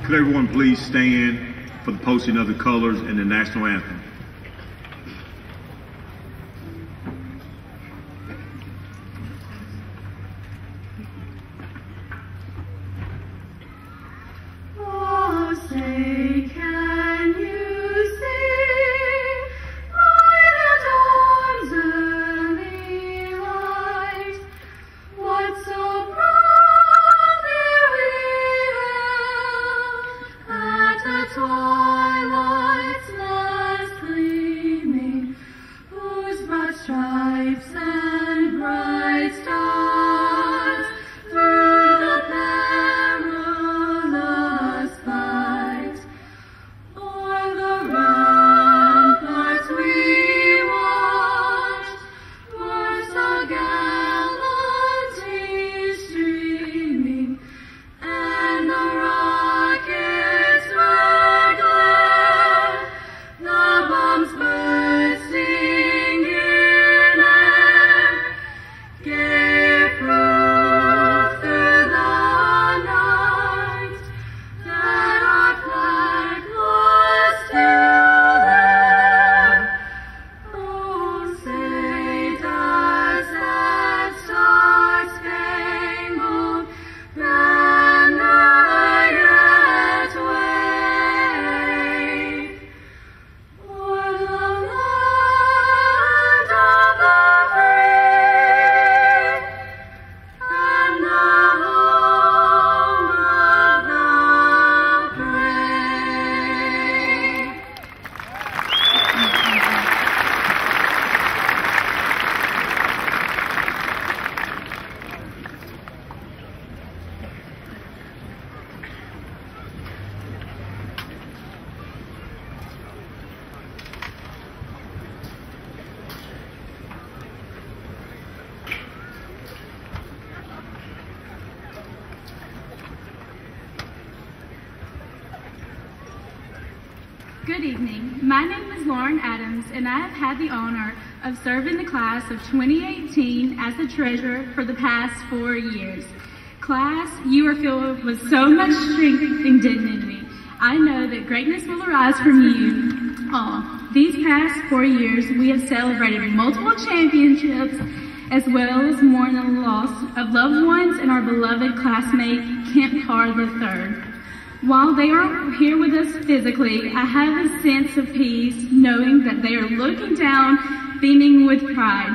Could everyone please stand for the posting of the colors and the national anthem? Good evening. My name is Lauren Adams, and I have had the honor of serving the class of 2018 as the treasurer for the past 4 years. Class, you are filled with so much strength and dignity. I know that greatness will arise from you all. These past 4 years, we have celebrated multiple championships, as well as mourned the loss of loved ones and our beloved classmate, Kent Carr III. While they aren't here with us physically, I have a sense of peace knowing that they are looking down, beaming with pride.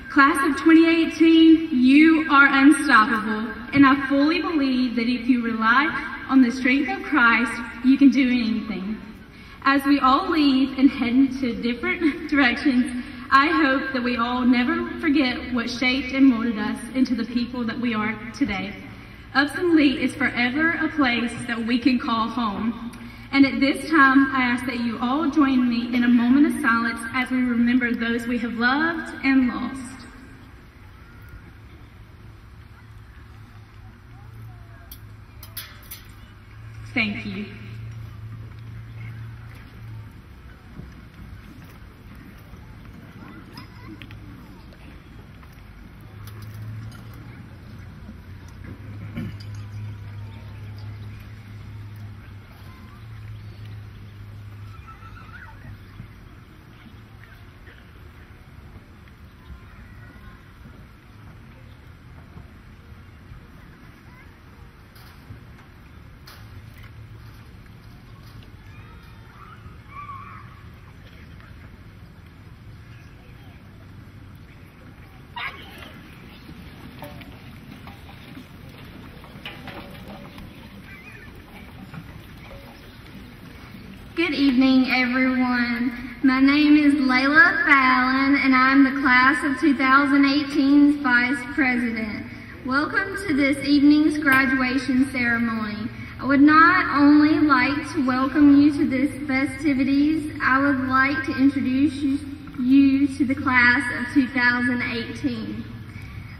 Class of 2018, you are unstoppable, and I fully believe that if you rely on the strength of Christ, you can do anything. As we all leave and head into different directions, I hope that we all never forget what shaped and molded us into the people that we are today. Upson-Lee is forever a place that we can call home. And at this time, I ask that you all join me in a moment of silence as we remember those we have loved and lost. Thank you. Good evening, everyone. My name is Layla Fallon, and I'm the class of 2018's Vice President. Welcome to this evening's graduation ceremony. I would not only like to welcome you to this festivities, I would like to introduce you to the class of 2018.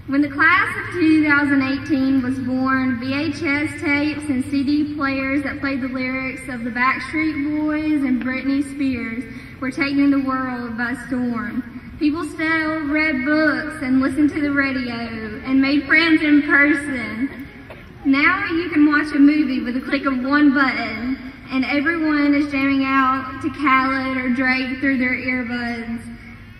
When the class of 2018 was born, VHS tapes and CD players that played the lyrics of the Backstreet Boys and Britney Spears were taking the world by storm. People still read books and listened to the radio and made friends in person. Now you can watch a movie with a click of one button, and everyone is jamming out to Khaled or Drake through their earbuds.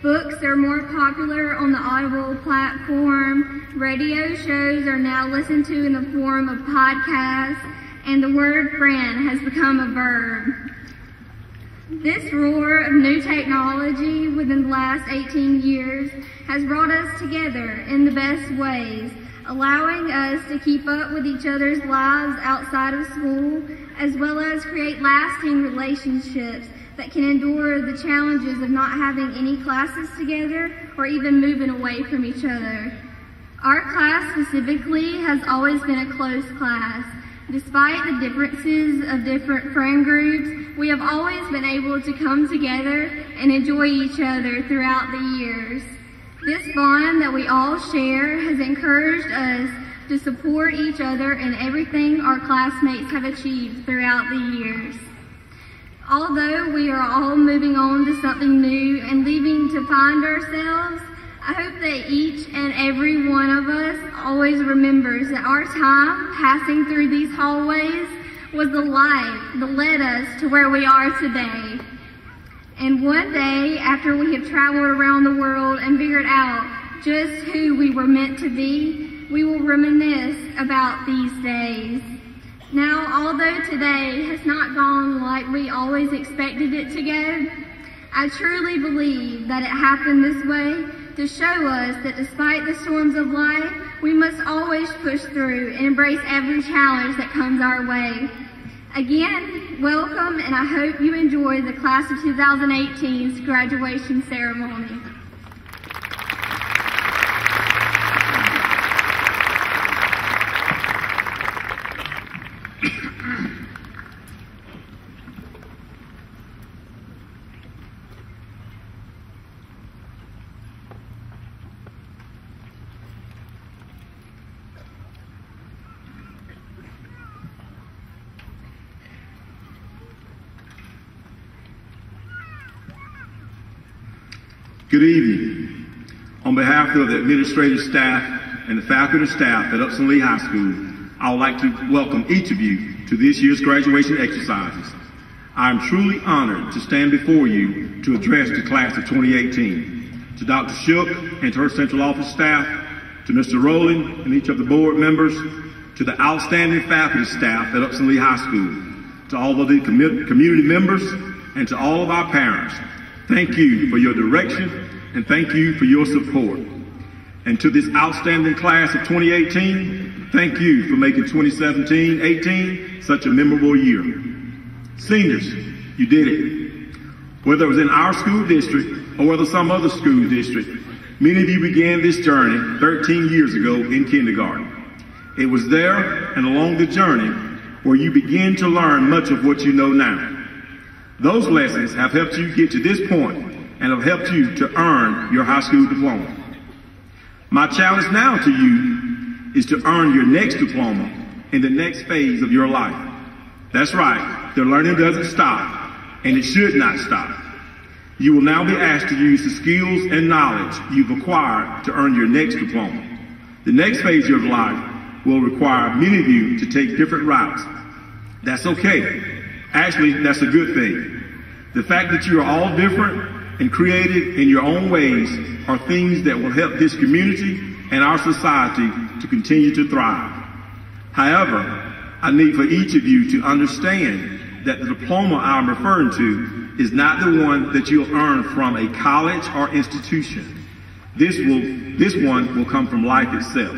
Books are more popular on the Audible platform. Radio shows are now listened to in the form of podcasts, and the word friend has become a verb. This roar of new technology within the last 18 years has brought us together in the best ways, allowing us to keep up with each other's lives outside of school, as well as create lasting relationships that can endure the challenges of not having any classes together or even moving away from each other. Our class specifically has always been a close class. Despite the differences of different friend groups, we have always been able to come together and enjoy each other throughout the years. This bond that we all share has encouraged us to support each other in everything our classmates have achieved throughout the years. Although we are all moving on to something new and leaving to find ourselves, I hope that each and every one of us always remembers that our time passing through these hallways was the light that led us to where we are today. And one day, after we have traveled around the world and figured out just who we were meant to be, we will reminisce about these days. Now, although today has not gone like we always expected it to go, I truly believe that it happened this way to show us that despite the storms of life, we must always push through and embrace every challenge that comes our way. Again, welcome, and I hope you enjoy the Class of 2018's graduation ceremony. Good evening. On behalf of the administrative staff and the faculty staff at Upson-Lee High School, I would like to welcome each of you to this year's graduation exercises. I am truly honored to stand before you to address the class of 2018. To Dr. Shook and to her central office staff, to Mr. Rowland and each of the board members, to the outstanding faculty staff at Upson-Lee High School, to all of the community members, and to all of our parents, thank you for your direction and thank you for your support. And to this outstanding class of 2018, thank you for making 2017-18 such a memorable year. Seniors, you did it. Whether it was in our school district or whether some other school district, many of you began this journey 13 years ago in kindergarten. It was there and along the journey where you begin to learn much of what you know now. Those lessons have helped you get to this point and have helped you to earn your high school diploma. My challenge now to you is to earn your next diploma in the next phase of your life. That's right, the learning doesn't stop, and it should not stop. You will now be asked to use the skills and knowledge you've acquired to earn your next diploma. The next phase of your life will require many of you to take different routes. That's okay. Actually, that's a good thing. The fact that you are all different and creative in your own ways are things that will help this community and our society to continue to thrive. However, I need for each of you to understand that the diploma I'm referring to is not the one that you'll earn from a college or institution. This one will come from life itself.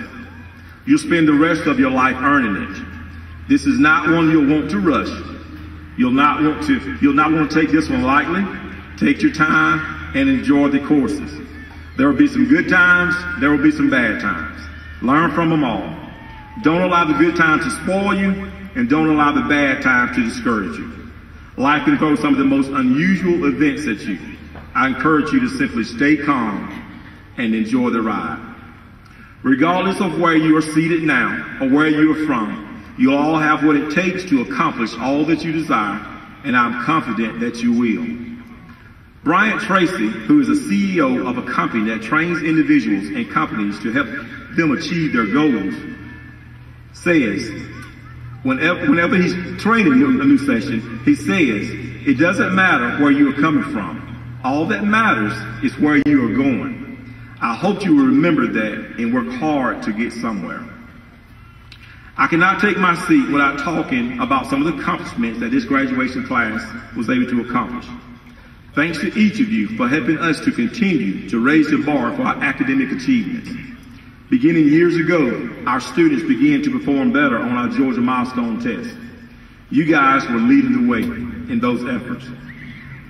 You'll spend the rest of your life earning it. This is not one you'll want to rush. You'll not want to take this one lightly. Take your time and enjoy the courses. There will be some good times, there will be some bad times. Learn from them all. Don't allow the good times to spoil you, and don't allow the bad times to discourage you. Life can throw some of the most unusual events at you. I encourage you to simply stay calm and enjoy the ride. Regardless of where you are seated now or where you are from, you all have what it takes to accomplish all that you desire, and I'm confident that you will. Bryant Tracy, who is the CEO of a company that trains individuals and companies to help them achieve their goals, says, whenever he's training a new session, he says, it doesn't matter where you are coming from. All that matters is where you are going. I hope you will remember that and work hard to get somewhere. I cannot take my seat without talking about some of the accomplishments that this graduation class was able to accomplish. Thanks to each of you for helping us to continue to raise the bar for our academic achievements. Beginning years ago, our students began to perform better on our Georgia milestone test. You guys were leading the way in those efforts.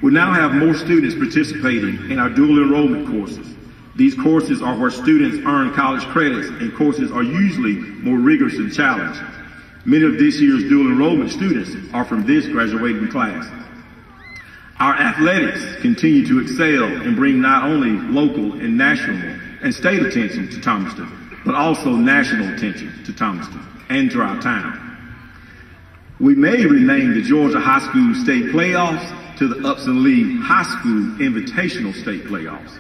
We now have more students participating in our dual enrollment courses. These courses are where students earn college credits, and courses are usually more rigorous and challenging. Many of this year's dual enrollment students are from this graduating class. Our athletics continue to excel and bring not only local and national and state attention to Thomaston, but also national attention to Thomaston and to our town. We may rename the Georgia High School State Playoffs to the Upson-Lee High School Invitational State Playoffs.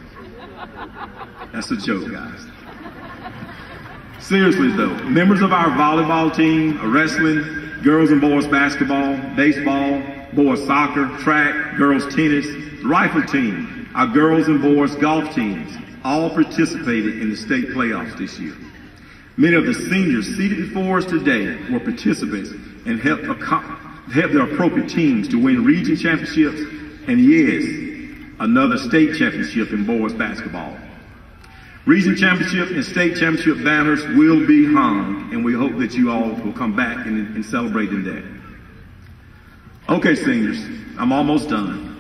That's a joke, guys. Seriously though, members of our volleyball team, wrestling, girls and boys basketball, baseball, boys soccer, track, girls tennis, rifle team, our girls and boys golf teams, all participated in the state playoffs this year. Many of the seniors seated before us today were participants and helped their appropriate teams to win region championships and, yes, another state championship in boys basketball. Region championship and state championship banners will be hung, and we hope that you all will come back and celebrate in that. Okay, seniors, I'm almost done.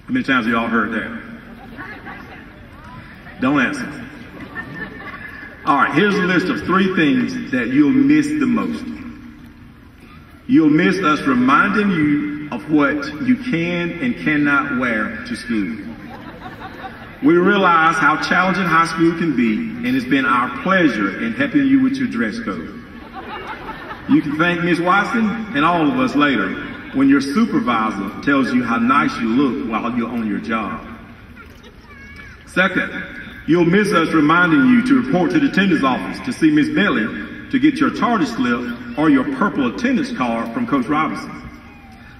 How many times have you all heard that? Don't answer. All right, here's a list of 3 things that you'll miss the most. You'll miss us reminding you of what you can and cannot wear to school. We realize how challenging high school can be, and it's been our pleasure in helping you with your dress code. You can thank Ms. Watson and all of us later when your supervisor tells you how nice you look while you're on your job. Second, you'll miss us reminding you to report to the attendance office to see Ms. Bentley to get your charter slip or your purple attendance card from Coach Robinson.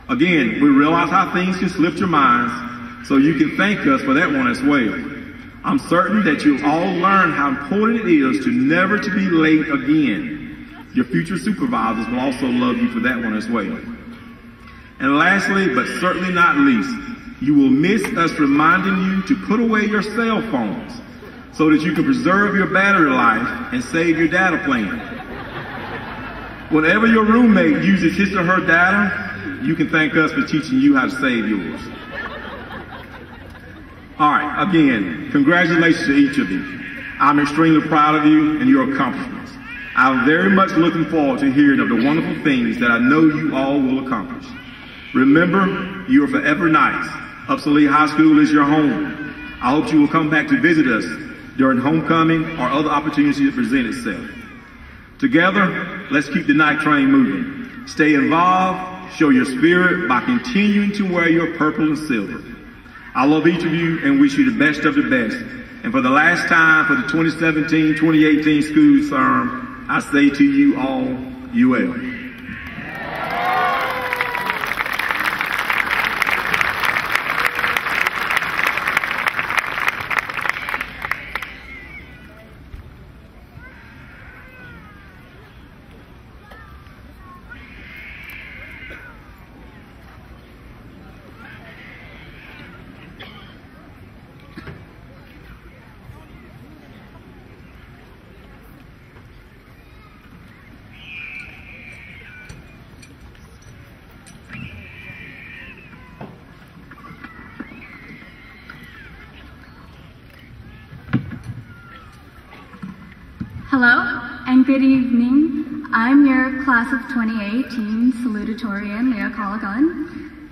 Again, we realize how things can slip your minds, so you can thank us for that one as well. I'm certain that you'll all learn how important it is to never to be late again. Your future supervisors will also love you for that one as well. And lastly, but certainly not least, you will miss us reminding you to put away your cell phones so that you can preserve your battery life and save your data plan. Whenever your roommate uses his or her data, you can thank us for teaching you how to save yours. All right, again, congratulations to each of you. I'm extremely proud of you and your accomplishments. I'm very much looking forward to hearing of the wonderful things that I know you all will accomplish. Remember, you are forever nice. Upson-Lee High School is your home. I hope you will come back to visit us during homecoming or other opportunities that present itself. Together, let's keep the night train moving. Stay involved, show your spirit by continuing to wear your purple and silver. I love each of you and wish you the best of the best. And for the last time for the 2017-2018 school term, I say to you all, UL. Hello and good evening. I'm your class of 2018 Salutatorian, Leah Colligan.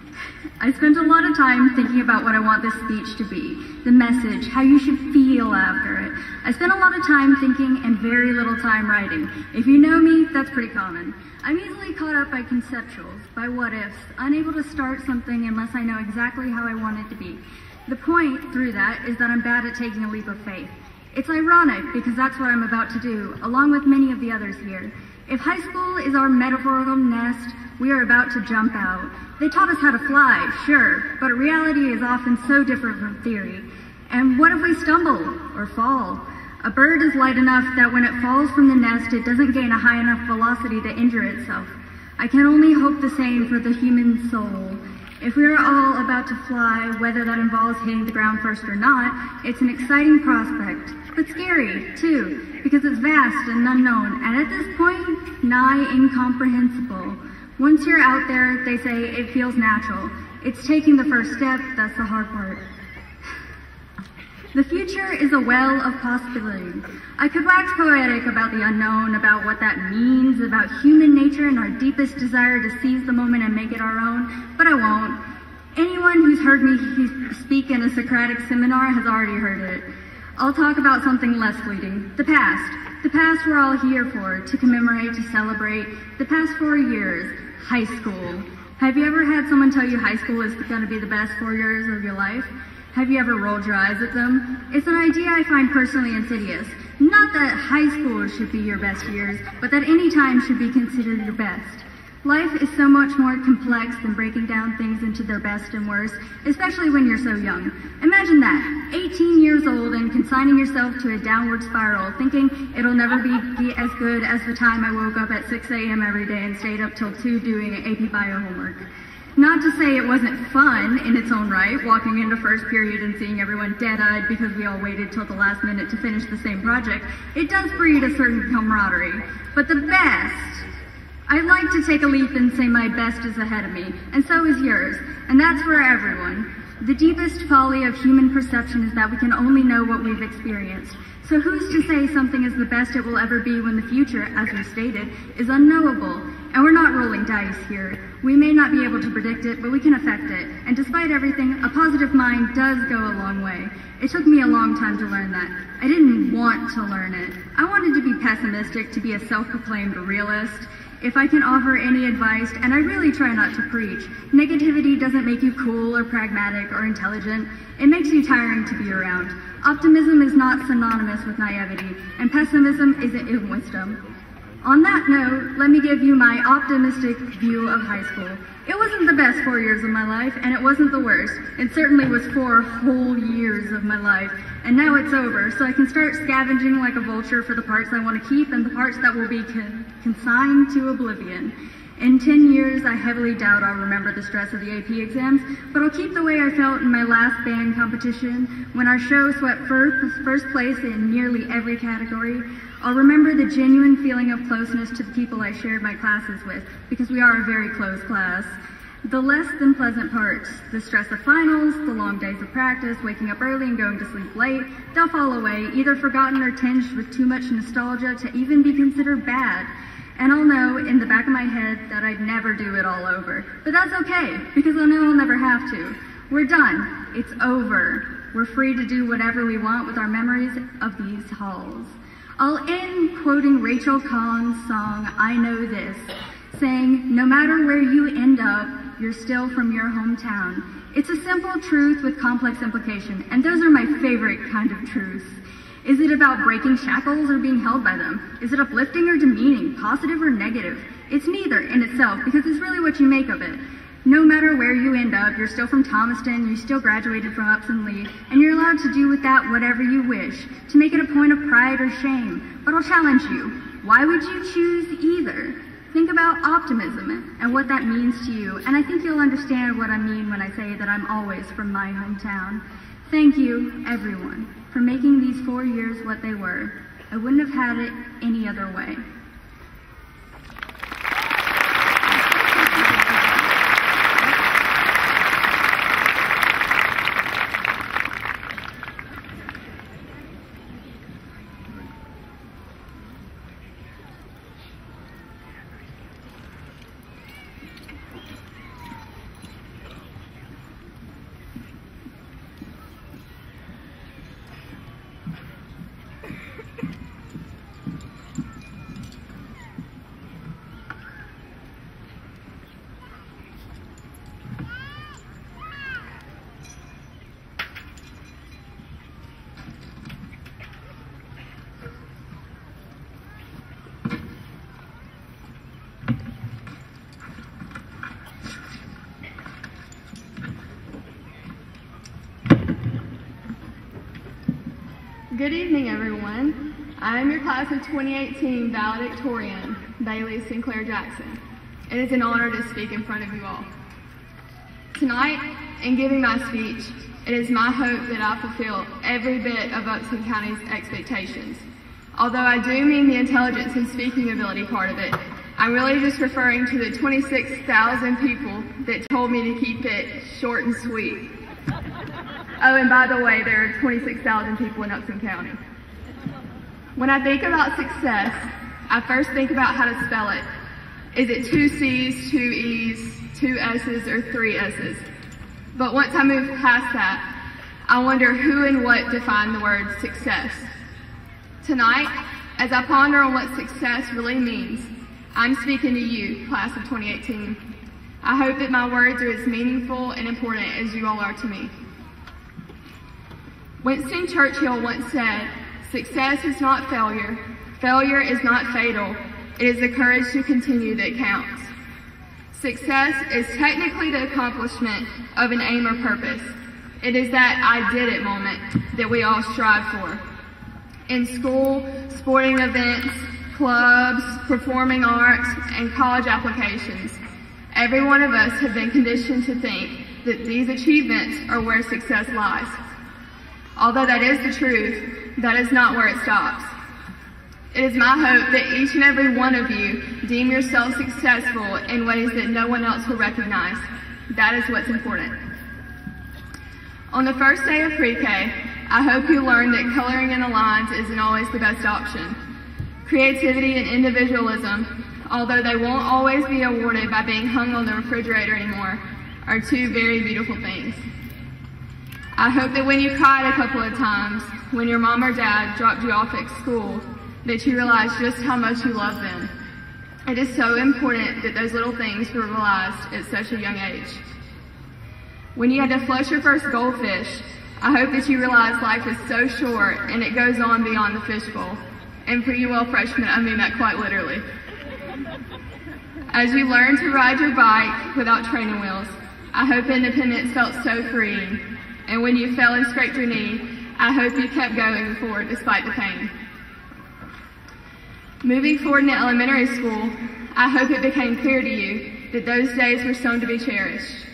I spent a lot of time thinking about what I want this speech to be, the message, how you should feel after it. I spent a lot of time thinking and very little time writing. If you know me, that's pretty common. I'm easily caught up by conceptuals, by what-ifs, unable to start something unless I know exactly how I want it to be. The point through that is that I'm bad at taking a leap of faith. It's ironic because that's what I'm about to do, along with many of the others here. If high school is our metaphorical nest, we are about to jump out. They taught us how to fly, sure, but reality is often so different from theory. And what if we stumble or fall? A bird is light enough that when it falls from the nest, it doesn't gain a high enough velocity to injure itself. I can only hope the same for the human soul. If we are all about to fly, whether that involves hitting the ground first or not, it's an exciting prospect, but scary, too, because it's vast and unknown, and at this point, nigh incomprehensible. Once you're out there, they say it feels natural. It's taking the first step that's the hard part. The future is a well of possibility. I could wax poetic about the unknown, about what that means, about human nature and our deepest desire to seize the moment and make it our own, but I won't. Anyone who's heard me speak in a Socratic seminar has already heard it. I'll talk about something less fleeting, the past. The past we're all here for, to commemorate, to celebrate. The past 4 years, high school. Have you ever had someone tell you high school is going to be the best 4 years of your life? Have you ever rolled your eyes at them? It's an idea I find personally insidious. Not that high school should be your best years, but that any time should be considered your best. Life is so much more complex than breaking down things into their best and worst, especially when you're so young. Imagine that, 18 years old and consigning yourself to a downward spiral, thinking it'll never be as good as the time I woke up at 6 a.m. every day and stayed up till 2 doing AP bio homework. Not to say it wasn't fun in its own right, walking into first period and seeing everyone dead-eyed because we all waited till the last minute to finish the same project. It does breed a certain camaraderie. But the best, I'd like to take a leap and say my best is ahead of me, and so is yours, and that's for everyone. The deepest folly of human perception is that we can only know what we've experienced. So who's to say something is the best it will ever be when the future, as we stated, is unknowable? And we're not rolling dice here. We may not be able to predict it, but we can affect it. And despite everything, a positive mind does go a long way. It took me a long time to learn that. I didn't want to learn it. I wanted to be pessimistic, to be a self-proclaimed realist. If I can offer any advice, and I really try not to preach, negativity doesn't make you cool or pragmatic or intelligent. It makes you tiring to be around. Optimism is not synonymous with naivety, and pessimism isn't wisdom. On that note, let me give you my optimistic view of high school. It wasn't the best 4 years of my life, and it wasn't the worst. It certainly was 4 whole years of my life, and now it's over, so I can start scavenging like a vulture for the parts I want to keep and the parts that will be consigned to oblivion. In 10 years, I heavily doubt I'll remember the stress of the AP exams, but I'll keep the way I felt in my last band competition when our show swept first place in nearly every category. I'll remember the genuine feeling of closeness to the people I shared my classes with, because we are a very close class. The less than pleasant parts, the stress of finals, the long days of practice, waking up early and going to sleep late, they'll fall away, either forgotten or tinged with too much nostalgia to even be considered bad. And I'll know in the back of my head that I'd never do it all over. But that's okay, because I know I'll never have to. We're done. It's over. We're free to do whatever we want with our memories of these halls. I'll end quoting Rachel Collins' song, I Know This, saying, no matter where you end up, you're still from your hometown. It's a simple truth with complex implication, and those are my favorite kind of truths. Is it about breaking shackles or being held by them? Is it uplifting or demeaning, positive or negative? It's neither in itself, because it's really what you make of it. No matter where you end up, you're still from Thomaston, you still graduated from Upson-Lee, and you're allowed to do with that whatever you wish, to make it a point of pride or shame. But I'll challenge you. Why would you choose either? Think about optimism and what that means to you, and I think you'll understand what I mean when I say that I'm always from my hometown. Thank you, everyone, for making these 4 years what they were. I wouldn't have had it any other way. Good evening, everyone. I am your class of 2018 Valedictorian, Bailey Sinclair Jackson. It is an honor to speak in front of you all. Tonight, in giving my speech, it is my hope that I fulfill every bit of Upson County's expectations. Although I do mean the intelligence and speaking ability part of it, I'm really just referring to the 26,000 people that told me to keep it short and sweet. Oh, and by the way, there are 26,000 people in Upson County. When I think about success, I first think about how to spell it. Is it 2 C's, 2 E's, 2 S's, or 3 S's? But once I move past that, I wonder who and what define the word success. Tonight, as I ponder on what success really means, I'm speaking to you, class of 2018. I hope that my words are as meaningful and important as you all are to me. Winston Churchill once said, "Success is not failure. Failure is not fatal. It is the courage to continue that counts." Success is technically the accomplishment of an aim or purpose. It is that I did it moment that we all strive for. In school, sporting events, clubs, performing arts, and college applications, every one of us have been conditioned to think that these achievements are where success lies. Although that is the truth, that is not where it stops. It is my hope that each and every one of you deem yourself successful in ways that no one else will recognize. That is what's important. On the first day of pre-K, I hope you learn that coloring in the lines isn't always the best option. Creativity and individualism, although they won't always be awarded by being hung on the refrigerator anymore, are two very beautiful things. I hope that when you cried a couple of times, when your mom or dad dropped you off at school, that you realize just how much you love them. It is so important that those little things were realized at such a young age. When you had to flush your first goldfish, I hope that you realize life is so short and it goes on beyond the fishbowl. And for you all freshmen, I mean that quite literally. As you learn to ride your bike without training wheels, I hope independence felt so freeing. And when you fell and scraped your knee, I hope you kept going forward despite the pain. Moving forward into elementary school, I hope it became clear to you that those days were soon to be cherished.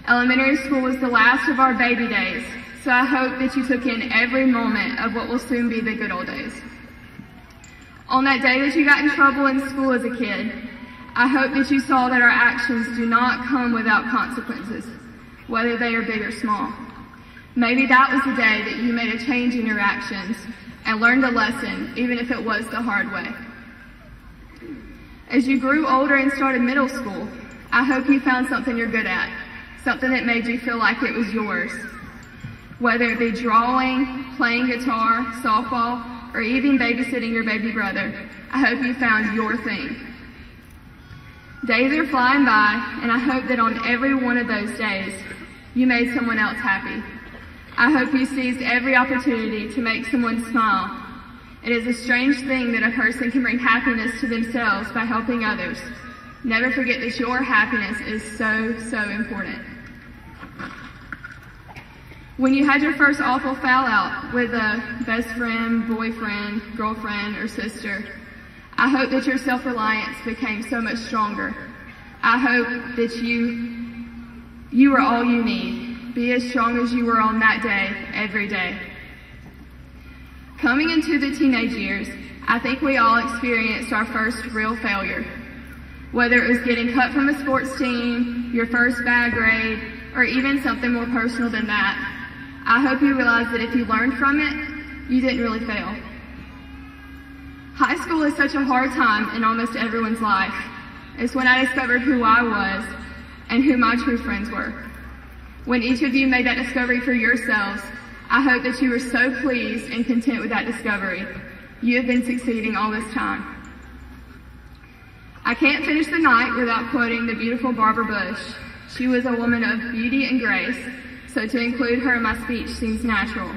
Elementary school was the last of our baby days, so I hope that you took in every moment of what will soon be the good old days. On that day that you got in trouble in school as a kid, I hope that you saw that our actions do not come without consequences, whether they are big or small. Maybe that was the day that you made a change in your actions and learned a lesson, even if it was the hard way. As you grew older and started middle school, I hope you found something you're good at, something that made you feel like it was yours. Whether it be drawing, playing guitar, softball, or even babysitting your baby brother, I hope you found your thing. Days are flying by, and I hope that on every one of those days, you made someone else happy. I hope you seized every opportunity to make someone smile. It is a strange thing that a person can bring happiness to themselves by helping others. Never forget that your happiness is so, so important. When you had your first awful foul out with a best friend, boyfriend, girlfriend, or sister, I hope that your self-reliance became so much stronger. I hope that you are all you need. Be as strong as you were on that day, every day. Coming into the teenage years, I think we all experienced our first real failure. Whether it was getting cut from a sports team, your first bad grade, or even something more personal than that, I hope you realize that if you learned from it, you didn't really fail. High school is such a hard time in almost everyone's life. It's when I discovered who I was and who my true friends were. When each of you made that discovery for yourselves, I hope that you were so pleased and content with that discovery. You have been succeeding all this time. I can't finish the night without quoting the beautiful Barbara Bush. She was a woman of beauty and grace, so to include her in my speech seems natural.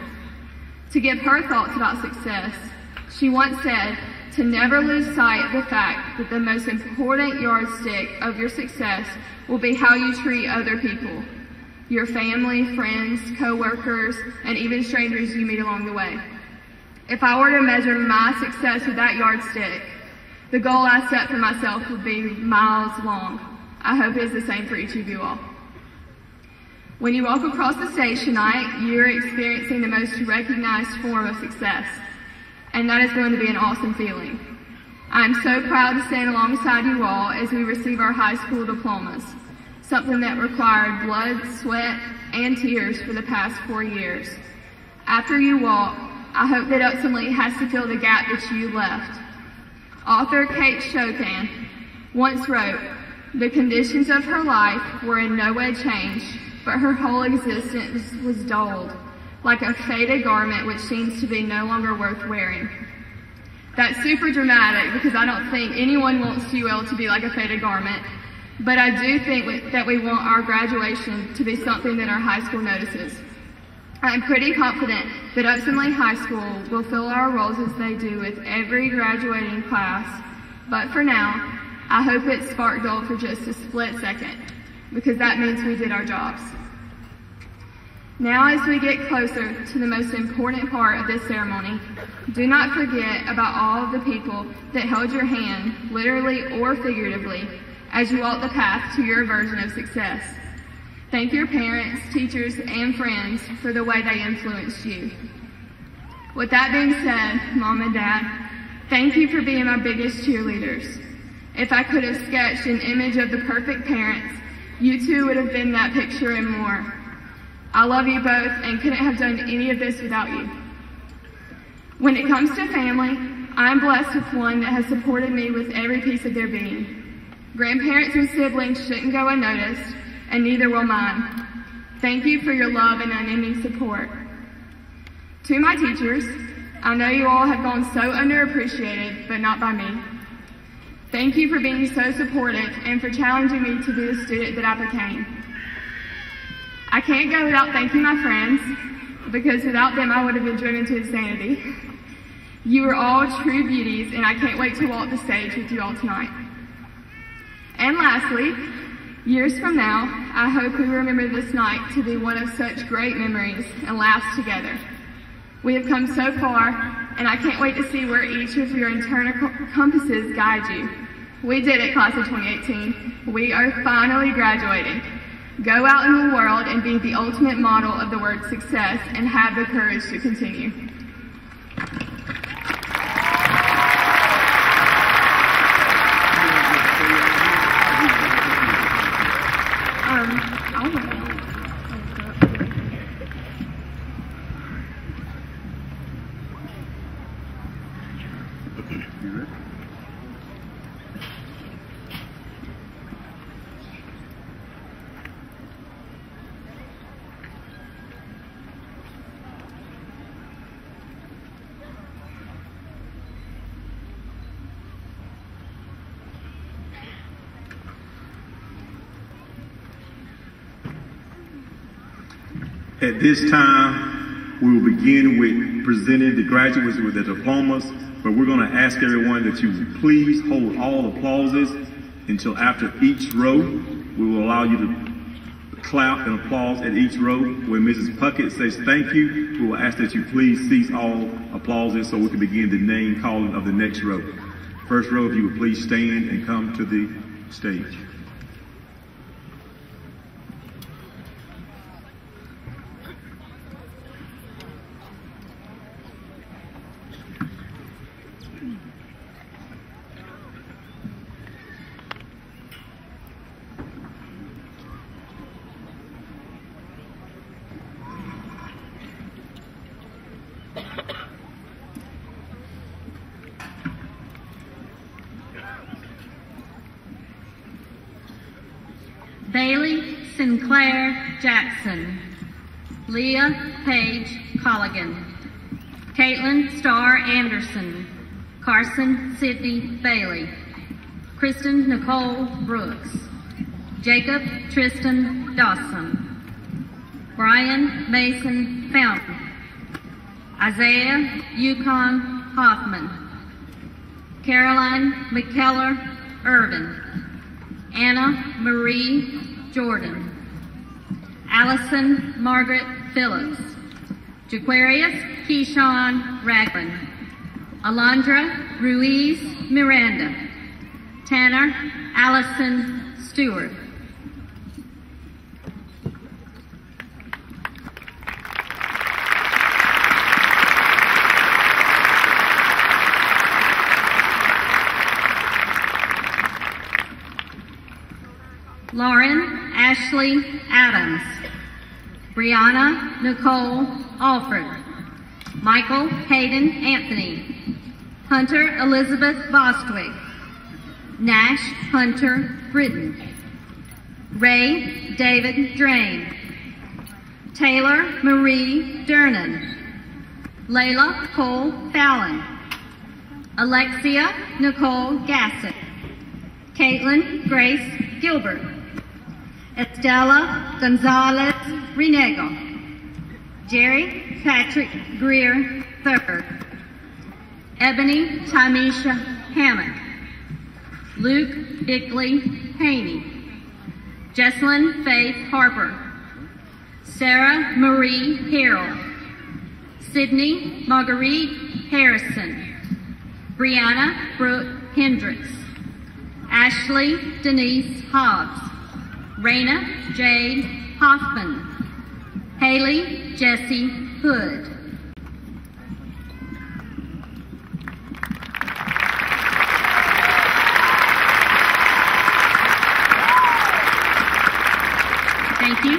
To give her thoughts about success, she once said, to never lose sight of the fact that the most important yardstick of your success will be how you treat other people. Your family, friends, co-workers, and even strangers you meet along the way. If I were to measure my success with that yardstick, the goal I set for myself would be miles long. I hope it is the same for each of you all. When you walk across the stage tonight, you're experiencing the most recognized form of success, and that is going to be an awesome feeling. I'm so proud to stand alongside you all as we receive our high school diplomas, something that required blood, sweat, and tears for the past 4 years. After you walk, I hope that Upson-Lee has to fill the gap that you left. Author Kate Shokan once wrote, "The conditions of her life were in no way changed, but her whole existence was dulled, like a faded garment which seems to be no longer worth wearing." That's super dramatic because I don't think anyone wants UL to be like a faded garment, but I do think that we want our graduation to be something that our high school notices. I'm pretty confident that Upson-Lee High School will fill our roles as they do with every graduating class, but for now, I hope it's spark dull for just a split second, because that means we did our jobs. Now, as we get closer to the most important part of this ceremony, do not forget about all of the people that held your hand, literally or figuratively, as you walk the path to your version of success. Thank your parents, teachers, and friends for the way they influenced you. With that being said, Mom and Dad, thank you for being my biggest cheerleaders. If I could have sketched an image of the perfect parents, you two would have been that picture and more. I love you both and couldn't have done any of this without you. When it comes to family, I'm blessed with one that has supported me with every piece of their being. Grandparents and siblings shouldn't go unnoticed, and neither will mine. Thank you for your love and unending support. To my teachers, I know you all have gone so underappreciated, but not by me. Thank you for being so supportive and for challenging me to be the student that I became. I can't go without thanking my friends, because without them I would have been driven to insanity. You are all true beauties, and I can't wait to walk the stage with you all tonight. And lastly, years from now, I hope we remember this night to be one of such great memories and laughs together. We have come so far, and I can't wait to see where each of your internal compasses guide you. We did it, class of 2018. We are finally graduating. Go out in the world and be the ultimate model of the word success and have the courage to continue. At this time, we will begin with presenting the graduates with their diplomas, but we're going to ask everyone that you please hold all applauses until after each row. We will allow you to clap and applause at each row. When Mrs. Puckett says thank you, we will ask that you please cease all applauses so we can begin the name calling of the next row. First row, if you would please stand and come to the stage. Bailey Sinclair Jackson, Leah Page Colligan, Caitlin Starr Anderson, Carson Sidney Bailey, Kristen Nicole Brooks, Jacob Tristan Dawson, Brian Mason Fountain, Isaiah Yukon Hoffman, Caroline McKellar Irvin, Anna Marie Jordan, Allison Margaret Phillips, Jaquarius Keyshawn Ragland, Alondra Ruiz Miranda, Tanner Allison Stewart. Lauren Ashley Adams, Brianna Nicole Alford, Michael Hayden Anthony, Hunter Elizabeth Bostwick, Nash Hunter Britton, Ray David Drain, Taylor Marie Dernan, Layla Cole Fallon, Alexia Nicole Gassett, Caitlin Grace Gilbert, Estela Gonzalez Renego, Jerry Patrick Greer III, Ebony Tamisha Hammock, Luke Bickley Haney, Jesselyn Faith Harper, Sarah Marie Harrell, Sydney Marguerite Harrison, Brianna Brooke Hendricks, Ashley Denise Hobbs, Raina Jade Hoffman, Haley Jessie Hood. Thank you.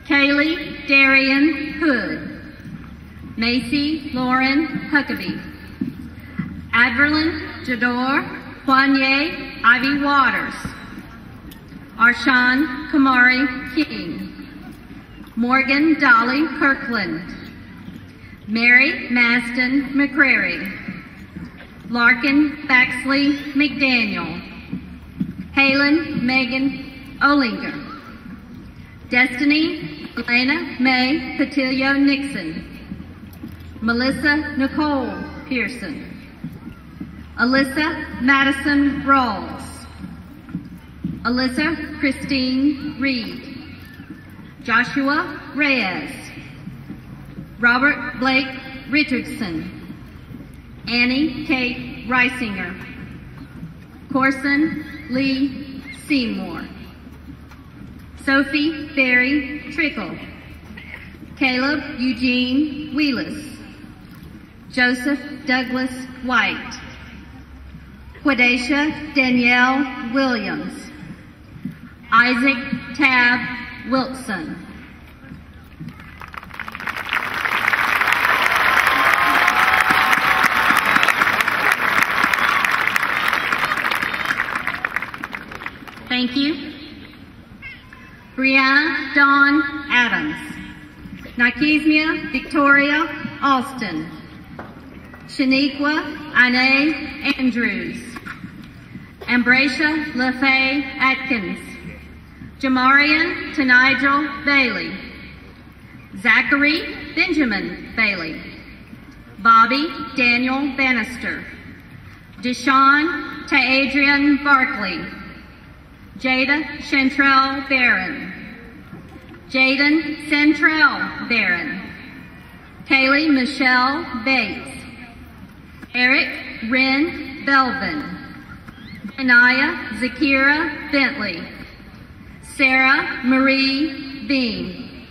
Kaylee Darian Hood, Macy Lauren Huckabee, Adverlyn Jador Juanye Ivy Waters, Arshawn Kamari King, Morgan Dolly Kirkland, Mary Maston McCrary, Larkin Baxley McDaniel, Halen Megan Olinger, Destiny Elena May Patillo Nixon, Melissa Nicole Pearson, Alyssa Madison Rawls, Alyssa Christine Reed, Joshua Reyes, Robert Blake Richardson, Annie Kate Reisinger, Corson Lee Seymour, Sophie Barry Trickle, Caleb Eugene Wheelis, Joseph Douglas White, Quadacia Danielle Williams, Isaac Tab Wilson. Thank you. Brianna Dawn Adams, Nikesmia Victoria Austin, Shaniqua Ine Andrews, Ambracia LaFay Atkins, Jamarian Tenigel Bailey, Zachary Benjamin Bailey, Bobby Daniel Bannister, Deshaun Adrian Barkley, Jada Chantrell Barron, Jaden Centrell Barron, Kaylee Michelle Bates, Eric Wren Belvin, Anaya Zakira Bentley, Sarah Marie Bean,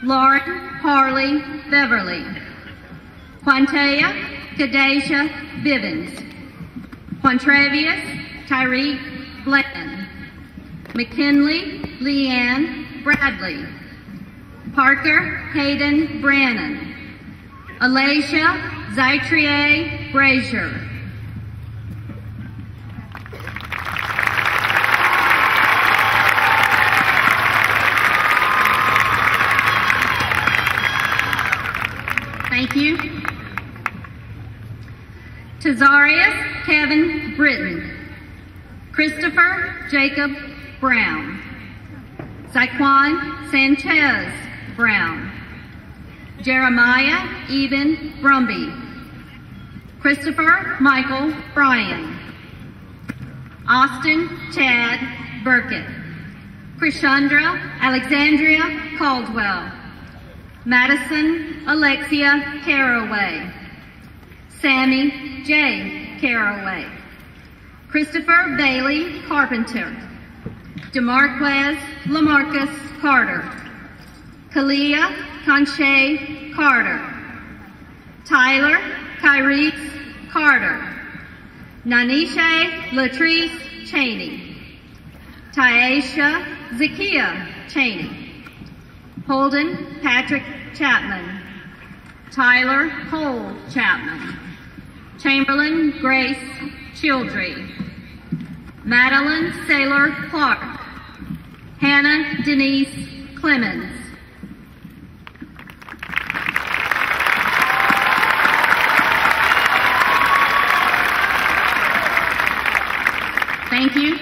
Lauren Harley Beverly, Quantea Kadacia Bivens, Quantravius Tyreek Blanton, McKinley Leanne Bradley, Parker Hayden Brannon, Alacia Zytrier Brazier, thank you. Tazarius Kevin Britton, Christopher Jacob Brown, Zaquan Sanchez Brown, Jeremiah Eben Brumby, Christopher Michael Bryan, Austin Chad Burkett, Krishandra Alexandria Caldwell, Madison Alexia Caraway, Sammy J. Caraway, Christopher Bailey Carpenter, DeMarquez Lamarcus Carter, Kalia Conche Carter, Tyler Kyrese Carter, Nanisha Latrice Cheney, Tyasha Zakia Cheney, Holden Patrick Chapman, Tyler Cole Chapman, Chamberlain Grace Childry, Madeline Saylor Clark, Hannah Denise Clemens. Thank you.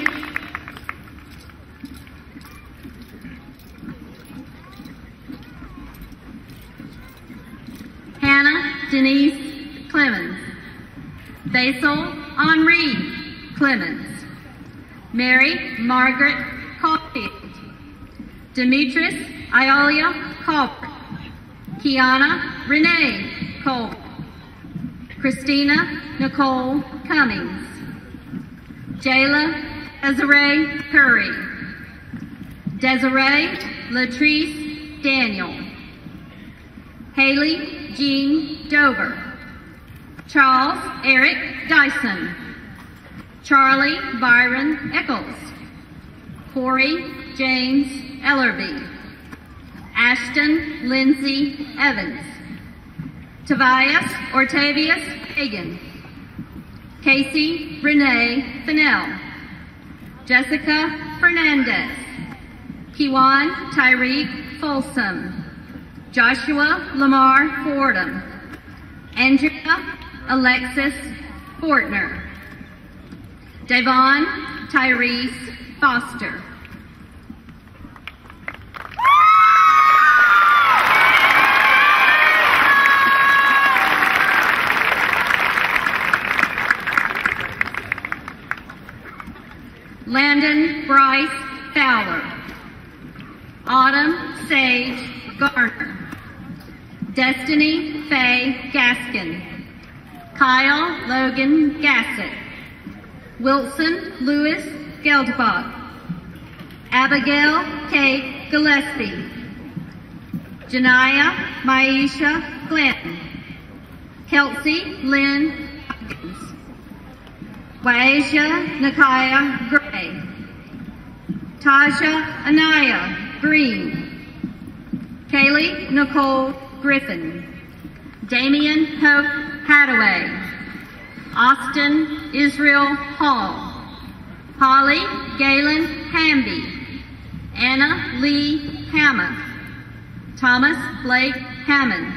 Hannah Denise Clemens, Basil Henri Clemens, Mary Margaret Caulfield, Demetrius Iolia Culver, Kiana Renee Cole, Christina Nicole Cummings, Jayla Desiree Curry, Desiree Latrice Daniel, Haley Jean Dover, Charles Eric Dyson, Charlie Byron Eccles, Corey James Ellerby, Ashton Lindsay Evans, Tobias Ortavius Hagan, Casey Renee Fennell, Jessica Fernandez, Kiwan Tyreek Folsom, Joshua Lamar Fordham, Andrea Alexis Fortner, Devon Tyrese Foster. Landon Bryce Fowler, Autumn Sage Garner, Destiny Faye Gaskin, Kyle Logan Gassett, Wilson Lewis Geldbach, Abigail Kate Gillespie, Janiyah Maisha Glanton, Kelsey Lynn Hopkins, Waisha Nakaya Gray, Tasha Anaya Green, Kaylee Nicole Griffin, Damian Hope Hadaway, Austin Israel Hall, Holly Galen Hamby, Anna Lee Hamath, Thomas Blake Hammond,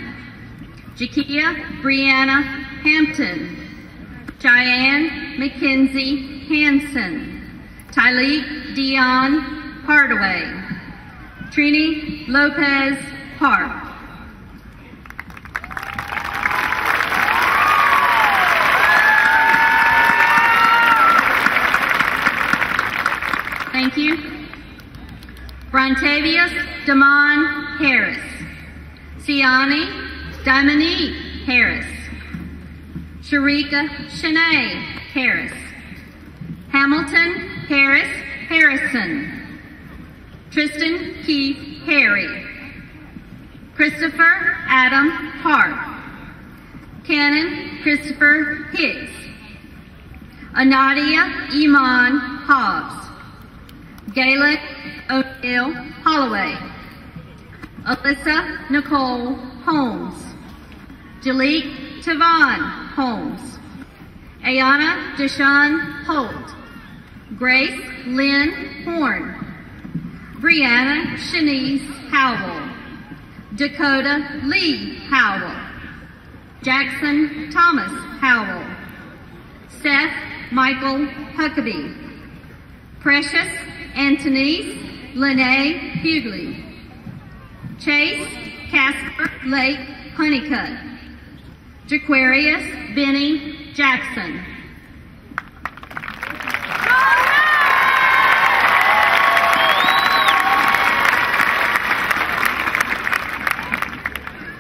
Jakia Brianna Hampton, Cheyenne Mackenzie Hanson, Tyleek Dion Hardaway, Trini Lopez Park. Thank you. Brontavius Damon Harris, Siani Dominique Harris, Sharika Shanae Harris, Hamilton Harris Harrison, Tristan Keith Harry, Christopher Adam Hart, Cannon Christopher Hicks, Anadia Iman Hobbs, Galen O'Neill Holloway, Alyssa Nicole Holmes, Jalik Tavon Holmes, Ayana Deshawn Holt, Grace Lynn Horn, Brianna Shanice Howell, Dakota Lee Howell, Jackson Thomas Howell, Seth Michael Huckabee, Precious Antonise Lene Hughley, Chase Casper Lake Honeycutt, Jaquarius Benny Jackson.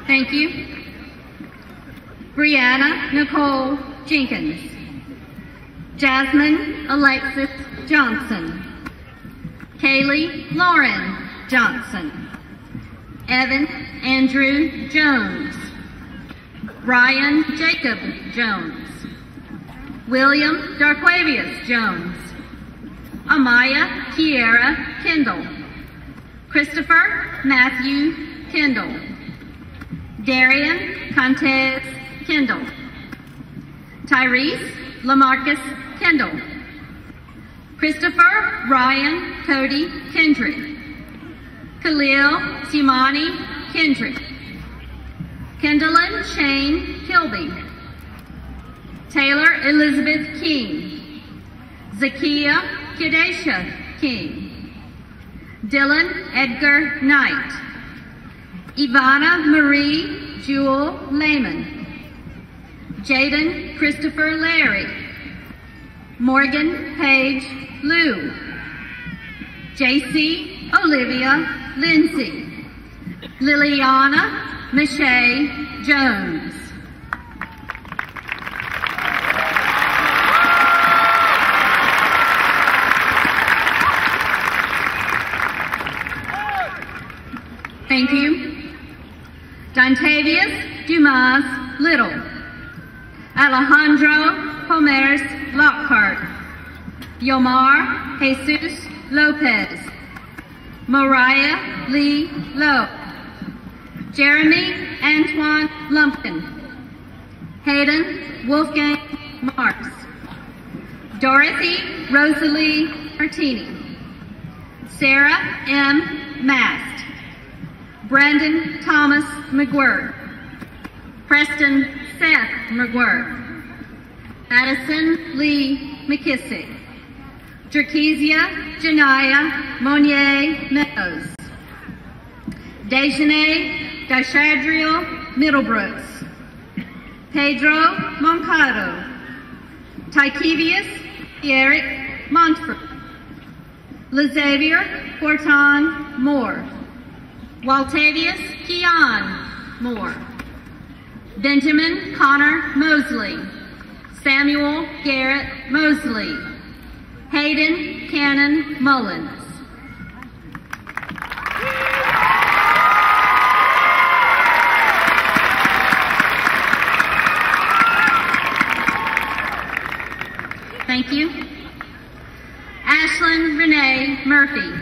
Thank you. Brianna Nicole Jenkins. Jasmine Alexis Johnson. Kaylee Lauren Johnson. Evan Andrew Jones. Ryan Jacob Jones. William Darquavius Jones. Amaya Kiera Kendall. Christopher Matthew Kendall. Darian Contez Kendall. Tyrese Lamarcus Kendall. Christopher Ryan Cody Kendrick. Khalil Simani Kendrick. Kendallin Shane Kilby. Taylor Elizabeth King. Zakia Kadesha King. Dylan Edgar Knight. Ivana Marie Jewel Lehman. Jaden Christopher Larry. Morgan Paige Liu. JC Olivia Lindsay. Liliana Michelle Jones. Thank you. Dontavius Dumas Little. Alejandro Pomeres Lockhart. Yomar Jesus Lopez. Mariah Lee Lowe. Jeremy Antoine Lumpkin. Hayden Wolfgang Marks. Dorothy Rosalie Martini. Sarah M. Mast. Brandon Thomas McGuire. Preston Seth McGuire. Addison Lee McKissick. Jerkezia Janaya Monier Meadows. Dejanay Dashadriel Middlebrooks. Pedro Moncado. Tykevius Eric Montfort. Lazavier Fortan Moore. Waltavius Keon Moore. Benjamin Connor Mosley. Samuel Garrett Mosley. Hayden Cannon Mullins. Thank you. Ashlyn Renee Murphy.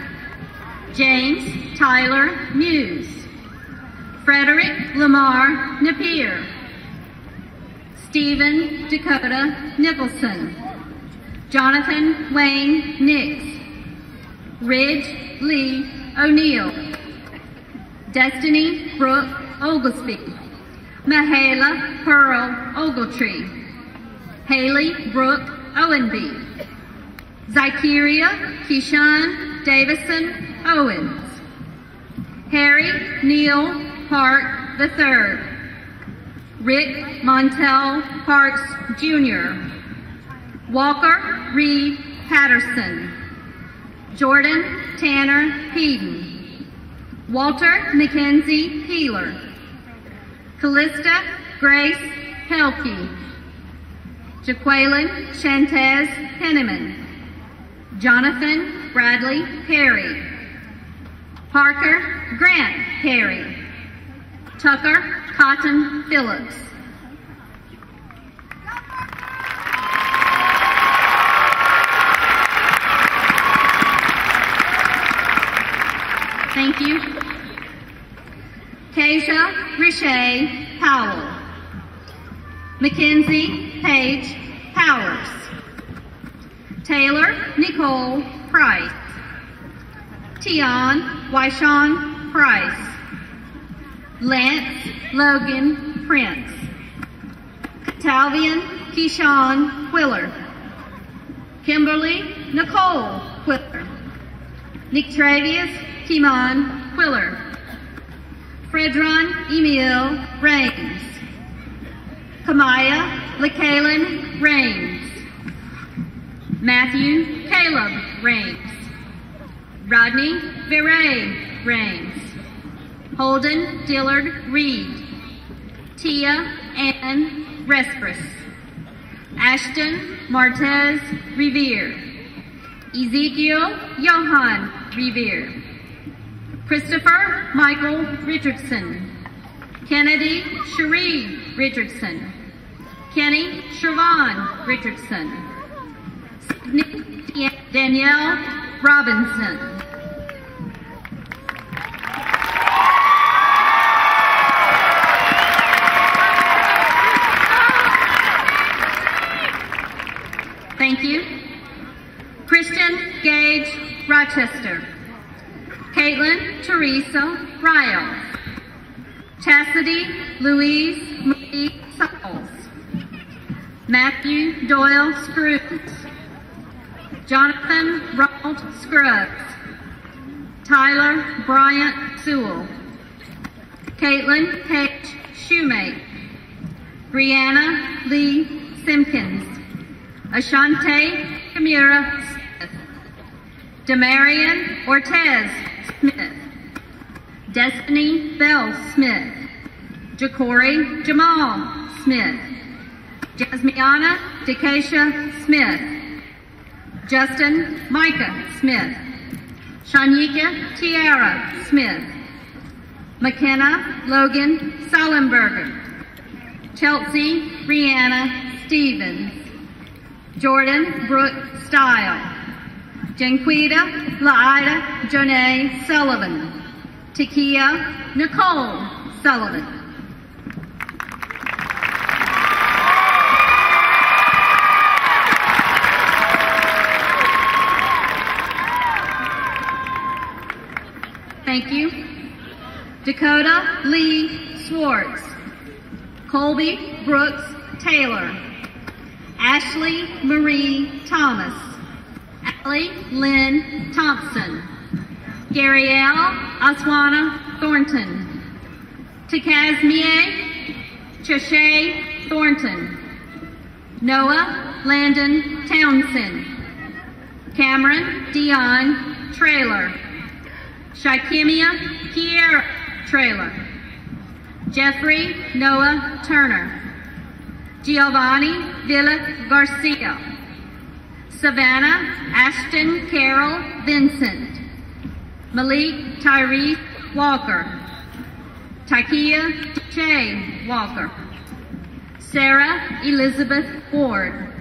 James Tyler Muse. Frederick Lamar Napier. Stephen Dakota Nicholson. Jonathan Wayne Nix. Ridge Lee O'Neill. Destiny Brooke Oglesby. Mahala Pearl Ogletree. Haley Brooke Owenby. Zykeria Keyshawn Davison Owens. Harry Neal Park III. Rick Montel Parks Jr. Walker Reed Patterson. Jordan Tanner Heaton. Walter Mackenzie Healer. Callista Grace Pelkey. Jaqueline Shantez Penniman. Jonathan Bradley Perry. Parker Grant Perry. Tucker Cotton Phillips. Thank you. Keisha Richey Powell. Mackenzie Paige Powers. Taylor Nicole Price. Tion Wyshawn Price. Lance Logan Prince. Talvian Keyshawn Quiller. Kimberly Nicole Quiller. Nictravius Kimon Quiller. Fredron Emil Rains. Kamaya LaKaylin Rains. Matthew Caleb Rains. Rodney Veray Rains. Holden Dillard Reed. Tia Ann Respris, Ashton Martez Revere, Ezekiel Johann Revere, Christopher Michael Richardson, Kennedy Cherie Richardson, Kenny Siobhan Richardson, Sydney Danielle Robinson. Thank you. Christian Gage Rochester, Caitlin Teresa Riles, Chastity Louise Marie Sauls, Matthew Doyle Scrooge, Jonathan Ronald Scruggs, Tyler Bryant Sewell, Caitlin Page Shoemake, Brianna Lee Simpkins, Ashante Kamira Smith, Demarion Ortez Smith, Destiny Bell Smith, Ja'Cory Jamal Smith, Jasmiana Decacia Smith, Justin Micah Smith, Shanika Tiara Smith, McKenna Logan Solenberger, Chelsea Brianna Stevens, Jordan Brooke Style, Janquita Laida Jonay Sullivan, Takia Nicole Sullivan. Thank you. Dakota Lee Swartz, Colby Brooks Taylor, Ashley Marie Thomas, Allie Lynn Thompson, Gabrielle Aswana Thornton, Takazmie Chashay Thornton, Noah Landon Townsend, Cameron Dion Traylor, Shikemia Kiera Traylor, Jeffrey Noah Turner, Giovanni Villa Garcia, Savannah Ashton Carol Vincent, Malik Tyrese Walker, Takia Shay Walker, Sarah Elizabeth Ward,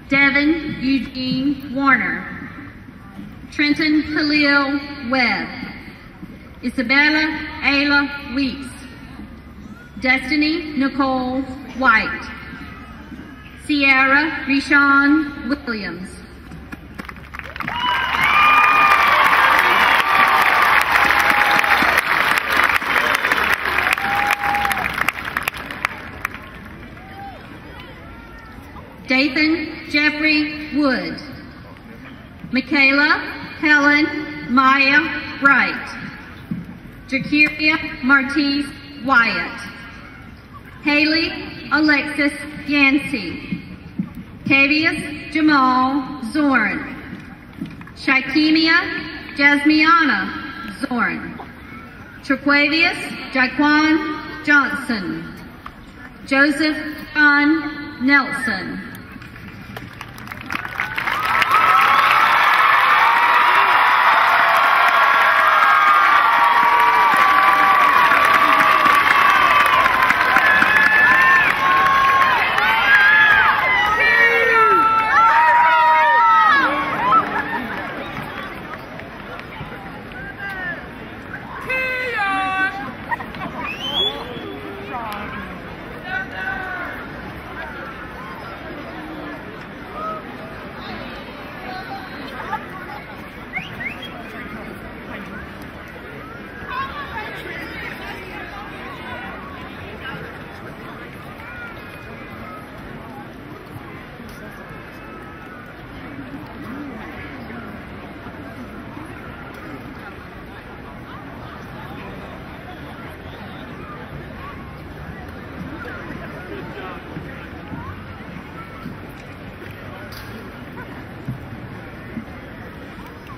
Devin Eugene Warner, Trenton Khalil Webb, Isabella Ayla Weeks, Destiny Nicole White, Sierra Rishon Williams. Dathan Jeffrey Wood, Michaela Helen Maya Wright, Jakiria Martise Wyatt, Haley Alexis Yancey, Cavius Jamal Zorn, Shikemia Jasmiana Zorn, Traquavius Jaquan Johnson, Joseph John Nelson,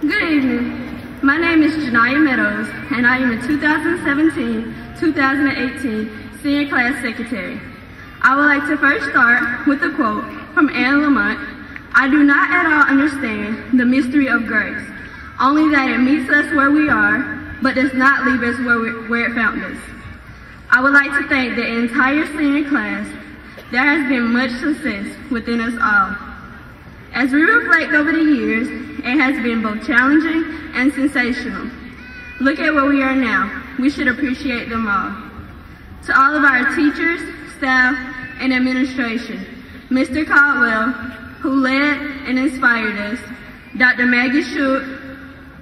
Good evening. My name is Janiyah Meadows, and I am a 2017-2018 Senior Class Secretary. I would like to first start with a quote from Anne Lamont. I do not at all understand the mystery of grace, only that it meets us where we are, but does not leave us where it found us. I would like to thank the entire senior class. There has been much success within us all. As we reflect over the years, it has been both challenging and sensational. Look at where we are now. We should appreciate them all. To all of our teachers, staff, and administration, Mr. Caldwell, who led and inspired us, Dr. Maggie Schultz,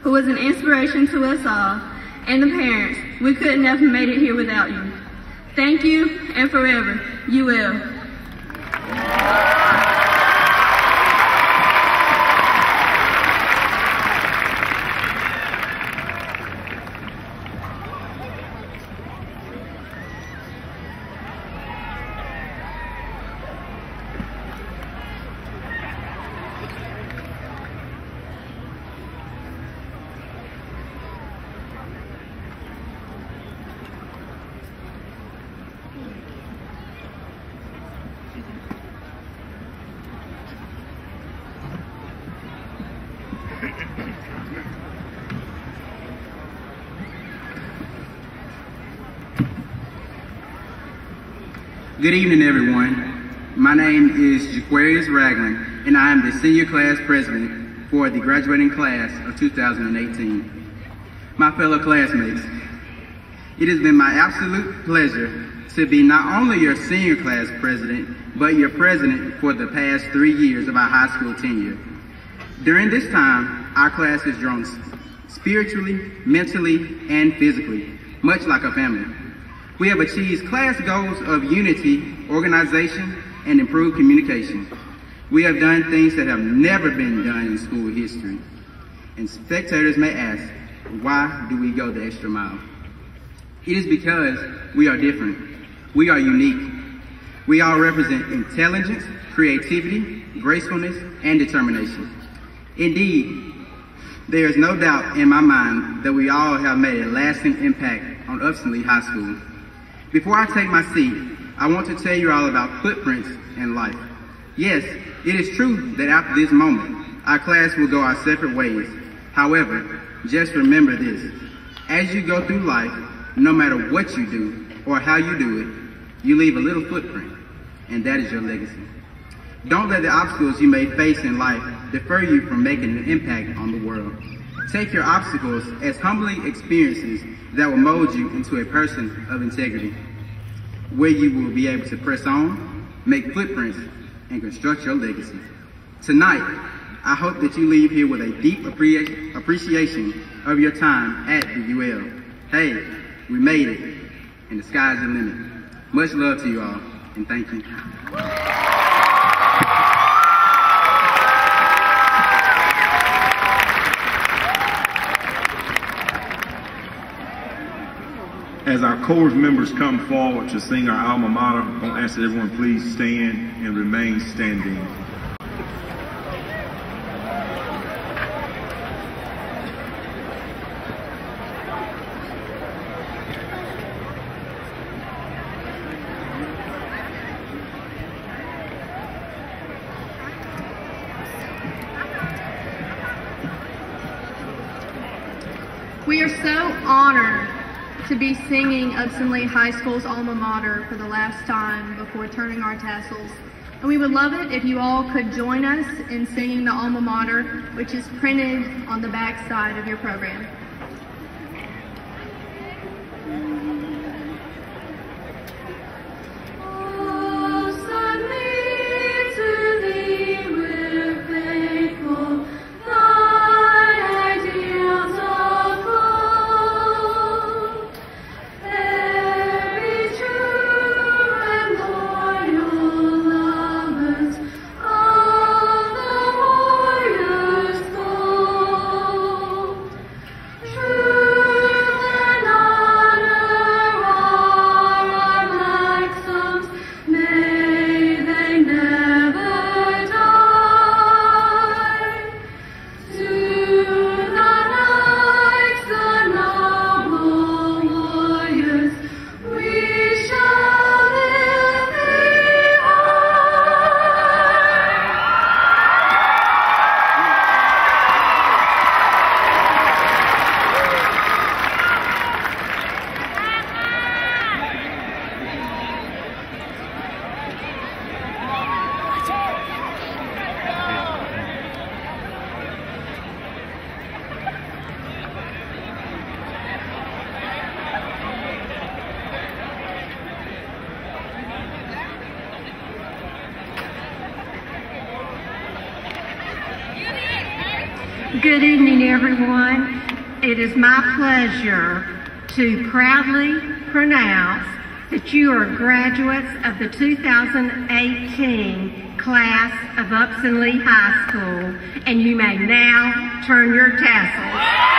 who was an inspiration to us all, and the parents, we couldn't have made it here without you. Thank you, and forever, you will. Good evening, everyone. My name is Jaquarius Ragland, and I am the Senior Class President for the graduating class of 2018. My fellow classmates, it has been my absolute pleasure to be not only your Senior Class President, but your President for the past 3 years of our high school tenure. During this time, our class has grown spiritually, mentally, and physically, much like a family. We have achieved class goals of unity, organization, and improved communication. We have done things that have never been done in school history. And spectators may ask, why do we go the extra mile? It is because we are different. We are unique. We all represent intelligence, creativity, gracefulness, and determination. Indeed, there is no doubt in my mind that we all have made a lasting impact on Upson-Lee High School. Before I take my seat, I want to tell you all about footprints in life. Yes, it is true that after this moment, our class will go our separate ways. However, just remember this. As you go through life, no matter what you do or how you do it, you leave a little footprint, and that is your legacy. Don't let the obstacles you may face in life deter you from making an impact on the world. Take your obstacles as humbling experiences that will mold you into a person of integrity, where you will be able to press on, make footprints, and construct your legacy. Tonight, I hope that you leave here with a deep appreciation of your time at the UL. Hey, we made it, and the sky's the limit. Much love to you all, and thank you. As our chorus members come forward to sing our alma mater, I'm going to ask that everyone please stand and remain standing. We are so honored to be singing Upson-Lee High School's alma mater for the last time before turning our tassels. And we would love it if you all could join us in singing the alma mater, which is printed on the back side of your program. Good evening, everyone. It is my pleasure to proudly pronounce that you are graduates of the 2018 class of Upson-Lee High School, and you may now turn your tassels.